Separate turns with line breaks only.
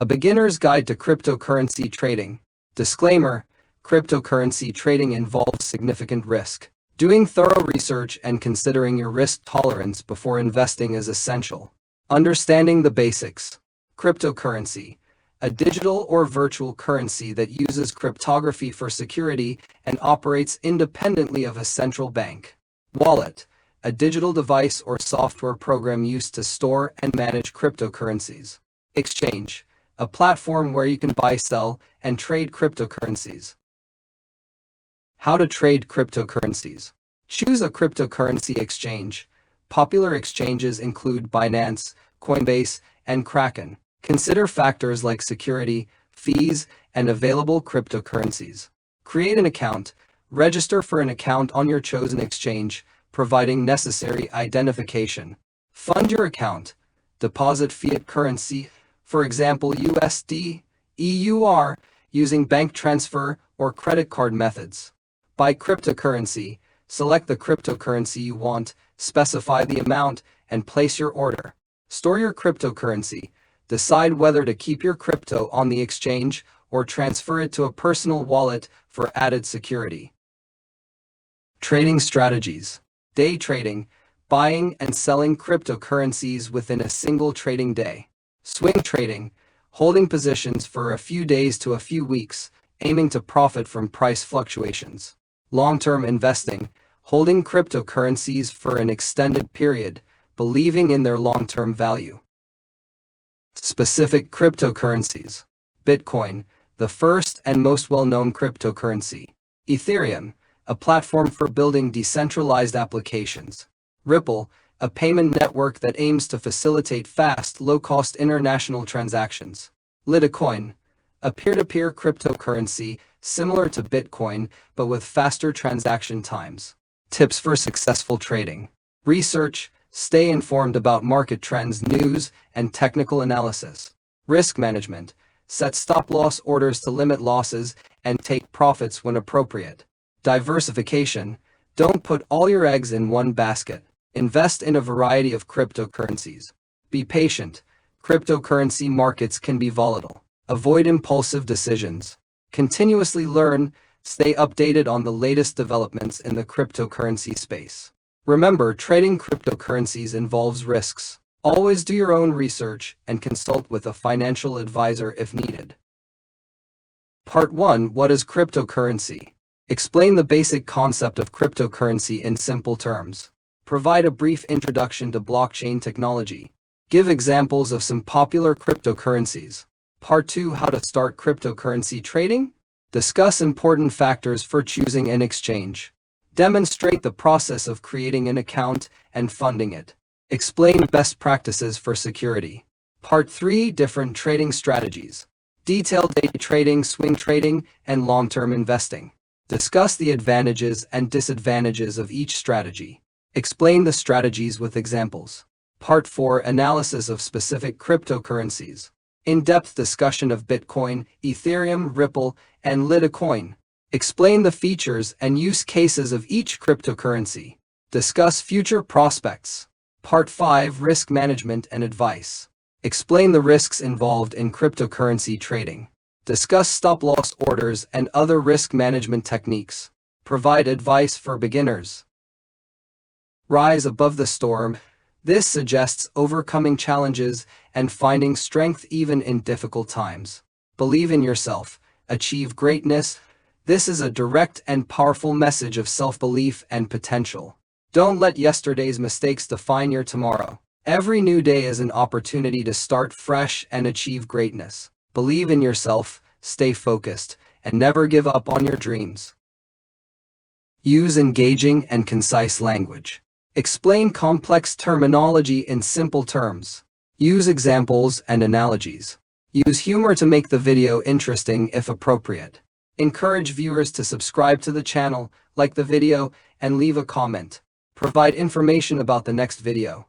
A beginner's guide to cryptocurrency trading. Disclaimer: cryptocurrency trading involves significant risk. Doing thorough research and considering your risk tolerance before investing is essential. Understanding the basics. Cryptocurrency, a digital or virtual currency that uses cryptography for security and operates independently of a central bank. Wallet, a digital device or software program used to store and manage cryptocurrencies. Exchange, a platform where you can buy, sell, and trade cryptocurrencies. How to trade cryptocurrencies. Choose a cryptocurrency exchange. Popular exchanges include Binance, Coinbase, and Kraken. Consider factors like security, fees, and available cryptocurrencies. Create an account. Register for an account on your chosen exchange, providing necessary identification. Fund your account. Deposit fiat currency, for example USD, EUR, using bank transfer or credit card methods. Buy cryptocurrency. Select the cryptocurrency you want, specify the amount, and place your order. Store your cryptocurrency. Decide whether to keep your crypto on the exchange or transfer it to a personal wallet for added security. Trading strategies. Day trading, buying and selling cryptocurrencies within a single trading day. Swing trading, holding positions for a few days to a few weeks, aiming to profit from price fluctuations. Long-term investing, holding cryptocurrencies for an extended period, believing in their long-term value. Specific cryptocurrencies. Bitcoin, the first and most well-known cryptocurrency. Ethereum, a platform for building decentralized applications. Ripple, a payment network that aims to facilitate fast, low-cost international transactions. Litecoin, a peer-to-peer cryptocurrency similar to Bitcoin but with faster transaction times. Tips for successful trading. Research, stay informed about market trends, news, and technical analysis. Risk management, set stop-loss orders to limit losses and take profits when appropriate. Diversification, don't put all your eggs in one basket. Invest in a variety of cryptocurrencies. Be patient. Cryptocurrency markets can be volatile. Avoid impulsive decisions. Continuously learn, stay updated on the latest developments in the cryptocurrency space. Remember, trading cryptocurrencies involves risks. Always do your own research and consult with a financial advisor if needed. Part 1. What is cryptocurrency? Explain the basic concept of cryptocurrency in simple terms. Provide a brief introduction to blockchain technology. Give examples of some popular cryptocurrencies. Part 2. How to start cryptocurrency trading? Discuss important factors for choosing an exchange. Demonstrate the process of creating an account and funding it. Explain best practices for security. Part 3. Different trading strategies. Detail day trading, swing trading, and long-term investing. Discuss the advantages and disadvantages of each strategy. Explain the strategies with examples. Part 4. Analysis of specific cryptocurrencies. In-depth discussion of Bitcoin, Ethereum, Ripple, and Litecoin. Explain the features and use cases of each cryptocurrency. Discuss future prospects. Part 5. Risk management and advice. Explain the risks involved in cryptocurrency trading. Discuss stop-loss orders and other risk management techniques. Provide advice for beginners. Rise above the storm. This suggests overcoming challenges and finding strength even in difficult times. Believe in yourself. Achieve greatness. This is a direct and powerful message of self-belief and potential. Don't let yesterday's mistakes define your tomorrow. Every new day is an opportunity to start fresh and achieve greatness. Believe in yourself, stay focused, and never give up on your dreams. Use engaging and concise language. Explain complex terminology in simple terms. Use examples and analogies. Use humor to make the video interesting if appropriate. Encourage viewers to subscribe to the channel, like the video, and leave a comment. Provide information about the next video.